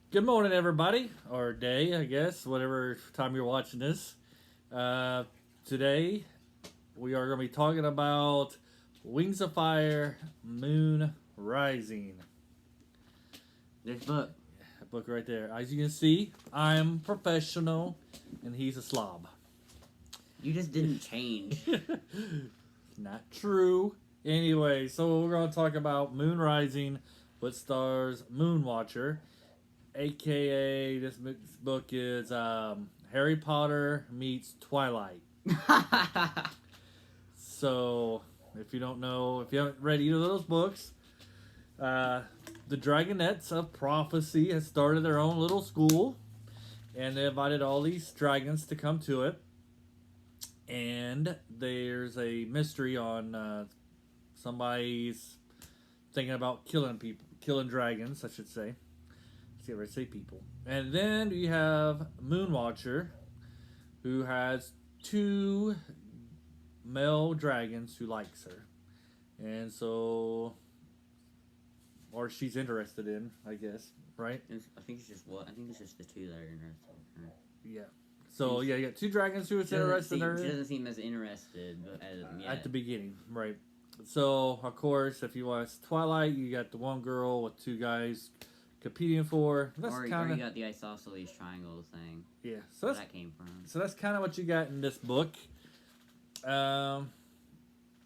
Good morning, everybody, or day, I guess, whatever time you're watching this. Today, we are going to be talking about Wings of Fire, Moon Rising. This book. That book right there. As you can see, I'm professional, and he's a slob. You just didn't change. Not true. Anyway, so we're going to talk about Moon Rising, which stars Moonwatcher. AKA, this book is Harry Potter meets Twilight. So, if you don't know, if you haven't read either of those books, the Dragonettes of Prophecy has started their own little school, and they invited all these dragons to come to it. And there's a mystery on somebody's thinking about killing dragons, I should say. I say people. And then you have Moonwatcher, who has two male dragons who likes her. And so, or she's interested in, I guess, right? I think it's just the two that are interested in her. Yeah. So, yeah, you got two dragons who is interested in her. She doesn't seem as interested at the beginning, right. So, of course, if you watch Twilight, you got the one girl with two guys competing for. Or you got the isosceles triangle thing. Yeah, so that came from. So that's kind of what you got in this book. Yeah,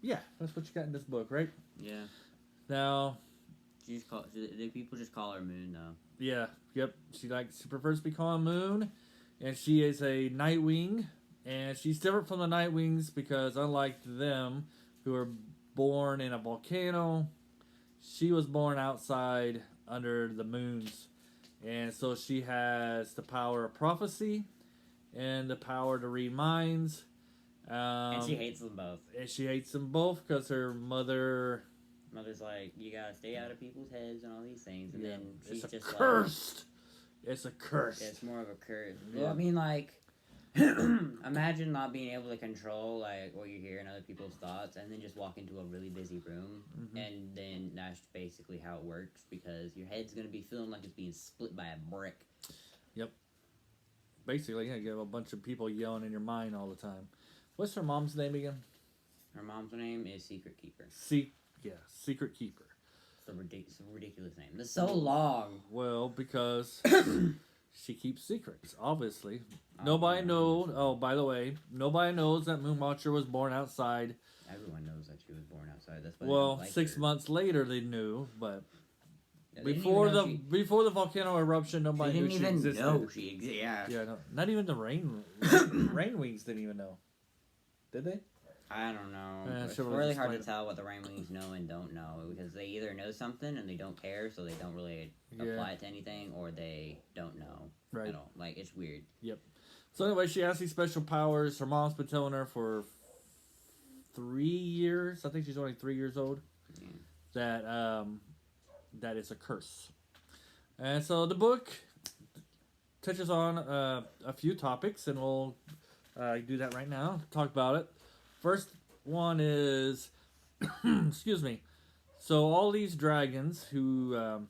that's what you got in this book, right? Yeah. Now, do people just call her Moon though? Yeah. Yep. She prefers to be called Moon, and she is a Nightwing, and she's different from the Nightwings because unlike them, who are born in a volcano, she was born outside under the moons, and so she has the power of prophecy and the power to read minds, and she hates them both. And she hates them both because her mother's like, you gotta stay out of people's heads and all these things, and then she's just cursed. It's a curse. It's more of a curse. Yeah. Well, I mean, like, imagine not being able to control like what you hear in other people's thoughts, and then just walk into a really busy room, and then that's basically how it works, because your head's gonna be feeling like it's being split by a brick. Yep. Basically, you have a bunch of people yelling in your mind all the time. What's her mom's name again? Her mom's name is Secret Keeper. Secret Keeper. It's a ridiculous name. It's so long. Well, because she keeps secrets, obviously. Nobody knows. Oh, by the way, nobody knows that Moonwatcher was born outside. Everyone knows that she was born outside. That's why. 6 months later they knew, but before the volcano eruption, nobody knew she existed. Know she existed. Yeah. Yeah. No, not even the rain wings didn't even know. Did they? I don't know. It's really hard to tell what the rain wings know and don't know, because they either know something and they don't care, so they don't really apply it to anything, or they don't know at all. Like, it's weird. Yep. So anyway, she has these special powers. Her mom's been telling her for 3 years. I think she's only 3 years old. Yeah. That is a curse. And so the book touches on a few topics, and we'll do that right now. Talk about it. First one is, excuse me. So all these dragons who,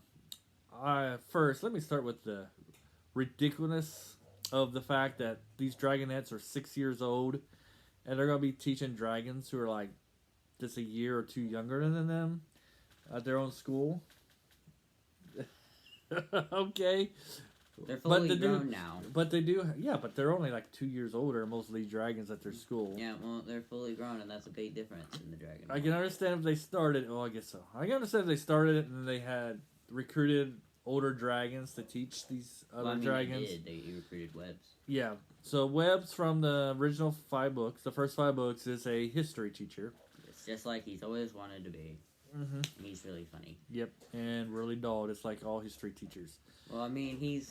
first, let me start with the ridiculousness of the fact that these dragonettes are 6 years old, and they're going to be teaching dragons who are like just a year or two younger than them at their own school. Okay. They're fully grown now. But they do, yeah, but they're only like 2 years older, most of these dragons at their school. Yeah, well, they're fully grown, and that's a big difference in the dragon. I can understand if they started, well, I guess so. I can understand if they started it and they had recruited older dragons to teach these other dragons. They recruited Webbs. Yeah, so Webbs from the original 5 books, the first 5 books, is a history teacher. It's just like he's always wanted to be. Mm-hmm. He's really funny. Yep, and really dull, just like all history teachers. Well, I mean, he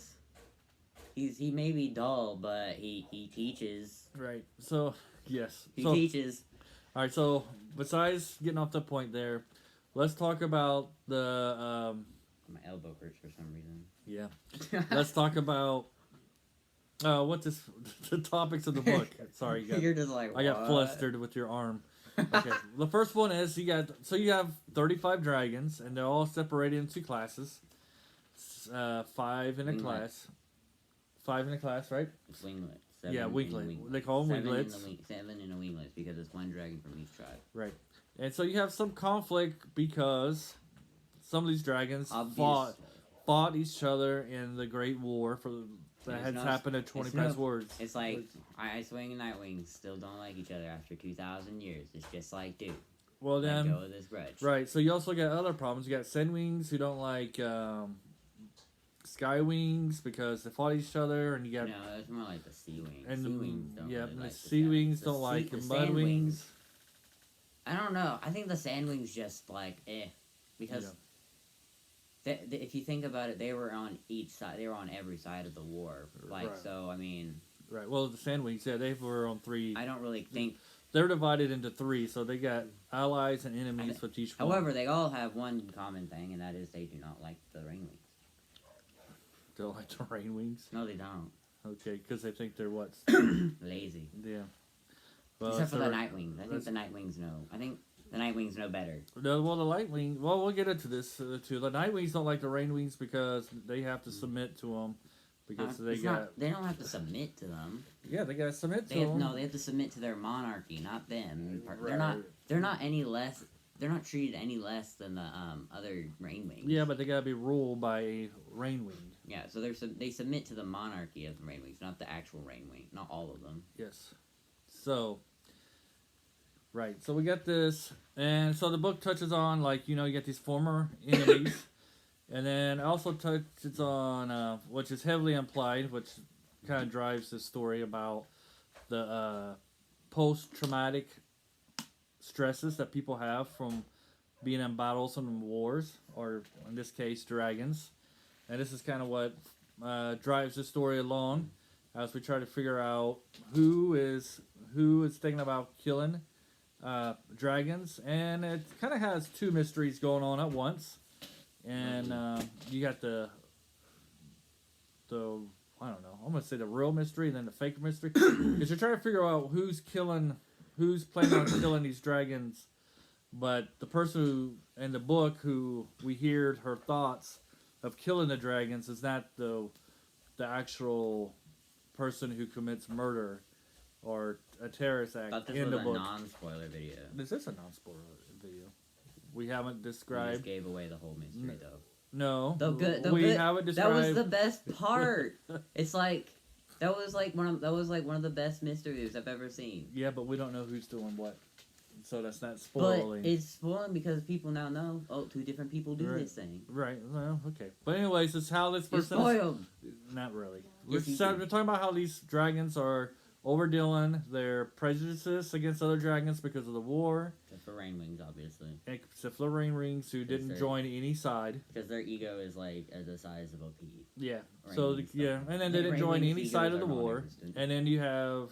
may be dull, but he teaches. Right. So yes, he teaches. All right. So besides getting off the point there, let's talk about the. My elbow hurts for some reason. Yeah. Let's talk about what the topics of the book. Sorry, you're just like, I got flustered with your arm. Okay, the first one is you have 35 dragons, and they're all separated into classes. 5 in a Winglets. class. 5 in a class, right? It's winglets. Yeah, in winglet. They call them winglets. 7 in a winglet because it's one dragon from each tribe. Right. And so you have some conflict because some of these dragons fought each other in the Great War that has happened at 20 past words. It's like Ice-Wing and Nightwing still don't like each other after 2,000 years. It's just like, dude. Well, then, let go of this grudge. Right. So you also got other problems. You got Sandwings who don't like Skywings because they fought each other, and you got no, it's more like the Sea Wings. and Sea Wings don't yeah, really the like Sea Wings don't like the Mudwings. I don't know. I think the Sandwings just like because if you think about it, they were on each side. They were on every side of the war. Like so, I mean. Right. Well, the Sandwings, they were on 3. I don't really think. They're divided into 3, so they got allies and enemies with each one. However, they all have one common thing, and that is they do not like the Rainwings. They don't like the Rainwings? No, they don't. Okay, because they think they're what? Lazy. Yeah. Well, except for the Nightwings. I think the Nightwings know. I think the Nightwings know better. No, well, the Lightwing. Well, we'll get into this too. The Nightwings don't like the Rainwings because they have to submit to them. Because they don't have to submit to them. Yeah, they gotta submit to them. No, they have to submit to their monarchy, not them. They're not any less. They're not treated any less than the other Rainwings. Yeah, but they gotta be ruled by a Rainwing. Yeah, so they submit to the monarchy of the Rainwings, not the actual Rainwing. Not all of them. Yes. So. Right. So we got this, and so the book touches on you get these former enemies. And then also touches on, which is heavily implied, which kind of drives the story about the post-traumatic stresses that people have from being in battles and wars, or in this case, dragons. And this is kind of what drives the story along as we try to figure out who is thinking about killing dragons. And it kind of has 2 mysteries going on at once. And you got the I don't know, I'm gonna say the real mystery and then the fake mystery, because you're trying to figure out who's planning on killing these dragons. But the person who in the book who we hear her thoughts of killing the dragons is not the actual person who commits murder or a terrorist act in the book. This was a non-spoiler video. This is a non-spoiler video. We haven't described. We just gave away the whole mystery, though. No, haven't described. That was the best part. It's like that was like one of the best mysteries I've ever seen. Yeah, but we don't know who's doing what, so that's not spoiling. But it's spoiling because people now know. Oh, 2 different people do this thing. Right. Well, okay. But anyways, it's how this person. You're spoiled. Not really. Yes, we're talking about how these dragons are overdoing their prejudices against other dragons because of the war. Except for Rainwings, obviously. Except for the Rainwings, who didn't join any side. Because their ego is like the size of a pea. Yeah. So and then they didn't join any side of the war. And then you have,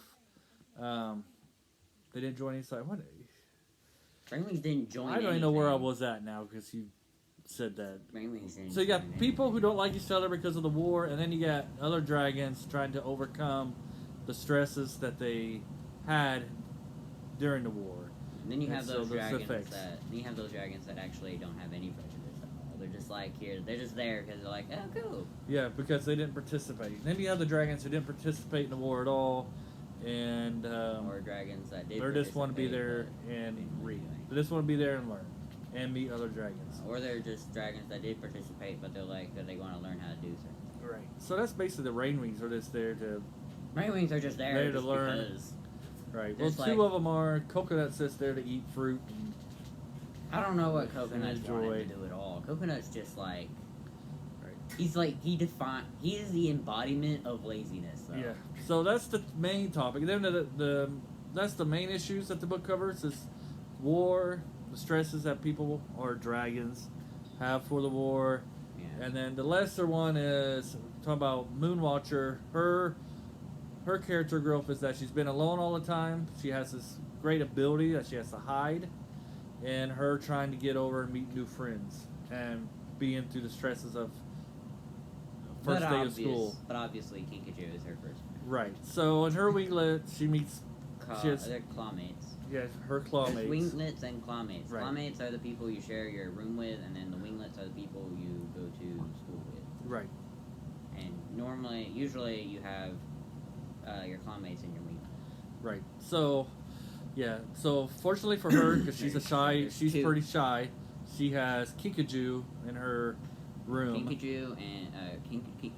they didn't join any side. What? Rainwings didn't join. I don't even know where I was at now because you said that. Rainwings didn't. So you got people who don't like each other because of the war, and then you got other dragons trying to overcome the stresses that they had during the war. And then you have those dragons that actually don't have any prejudice at all. They're just like here. They're just there because they're like, oh, cool. Yeah, because they didn't participate. Then you have the dragons who didn't participate in the war at all, and or dragons that did. They just want to be there and read. They just want to be there and learn, and meet other dragons. Or they're just dragons that did participate, but they're like that they want to learn how to do something. Right. So that's basically the Rainwings are just there to. Rainwings are just there to learn. Because right. Well, 2 of them are Coconut's just there to eat fruit. And I don't know what Coconut's wanted to do at all. Coconut's just like. Right. He's like he is the embodiment of laziness. Though. Yeah. So that's the main topic. Then that's the main issues that the book covers is war, the stresses that people or dragons have for the war, and then the lesser one is talking about Moonwatcher. Her character growth is that she's been alone all the time. She has this great ability that she has to hide, and her trying to get over and meet new friends and being through the stresses of first day of school. But obviously, Kinkajou is her first friend. Right. So in her winglet, she meets. They're clawmates. Yes, her clawmates. There's winglets and clawmates. Right. Clawmates are the people you share your room with, and then the winglets are the people you go to school with. Right. And usually you have your clanmates in your meat. Right. So, yeah. So, fortunately for her, because she's she's pretty shy, she has Kinkajou in her room. Kinkajou and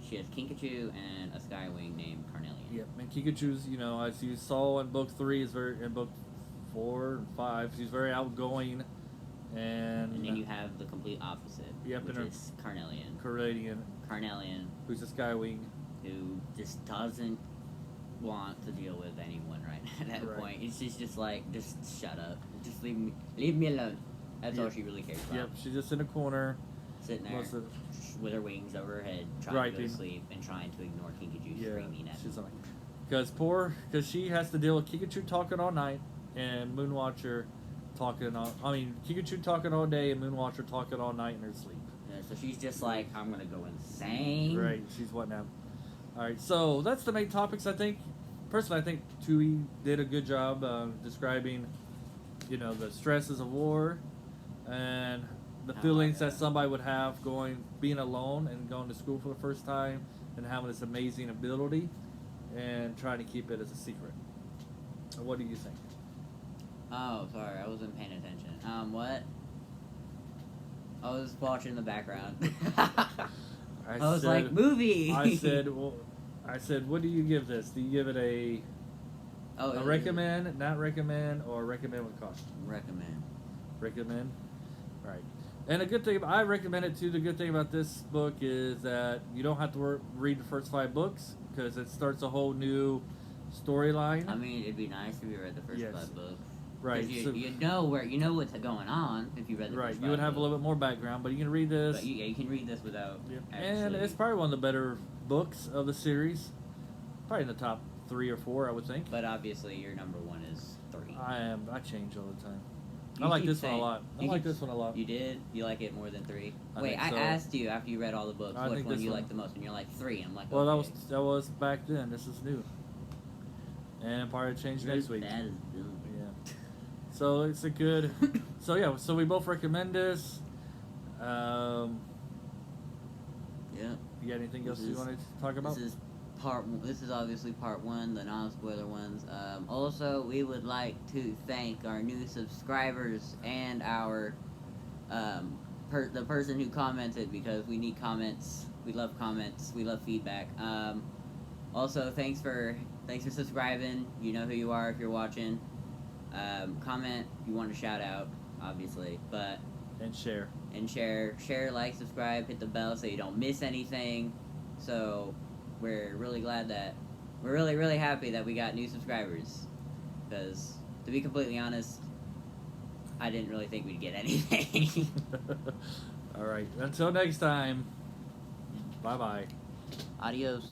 she has Kinkajou and a Skywing named Carnelian. Yep. And Kinkajou's, as you saw in book 3, in book 4 and 5, she's very outgoing. And then you have the complete opposite, which is Carnelian. Carnelian. Who's a Skywing. Who just doesn't want to deal with anyone right at that point. It's just like, just shut up. Just leave me alone. That's all she really cares about. Yep, she's just in a corner. Sitting there with her wings over her head, trying to go to sleep and trying to ignore Kinkajou screaming at her. Because she has to deal with Kinkajou talking all night and Moonwatcher Kinkajou talking all day and Moonwatcher talking all night in her sleep. Yeah, so she's just like, I'm gonna go insane. Right, she's what now? Alright, so that's the main topics, I think. Personally, I think Tui did a good job describing, the stresses of war and the feelings that somebody would have being alone and going to school for the first time and having this amazing ability and trying to keep it as a secret. What do you think? Oh, sorry, I wasn't paying attention. What? I was watching the background. I was like, movie! I said, what do you give this? Do you give it a recommend, not recommend, or recommend with caution? Recommend. Recommend? Right. And a good thing, I recommend it too. The good thing about this book is that you don't have to read the first 5 books because it starts a whole new storyline. I mean, it'd be nice if you read the first 5 books. Right. You know what's going on if you read the first 5 Right. You would have a little bit more background, but you can read this. But you can read this without. Yep. And it's probably one of the better books of the series. Probably in the top 3 or 4, I would think. But obviously, your number 1 is 3. I change all the time. I like this one a lot. This one a lot. You did? You like it more than 3? Wait, I asked you after you read all the books which one you liked the most, and you're like 3. I'm like, well, okay. that was back then. This is new, and probably change next week. That is good. Yeah. So it's a good. So we both recommend this. Yeah. You got anything else you wanted to talk about? This is obviously part 1, the non-spoiler ones. Also, we would like to thank our new subscribers and our the person who commented, because we need comments. We love comments. We love feedback. Also, thanks for subscribing. You know who you are if you're watching. Comment if you want a shout out, obviously, and share, like, subscribe, hit the bell so you don't miss anything. So we're really glad that we're really happy that we got new subscribers, because to be completely honest, I didn't really think we'd get anything. All right, until next time, bye bye. Adios.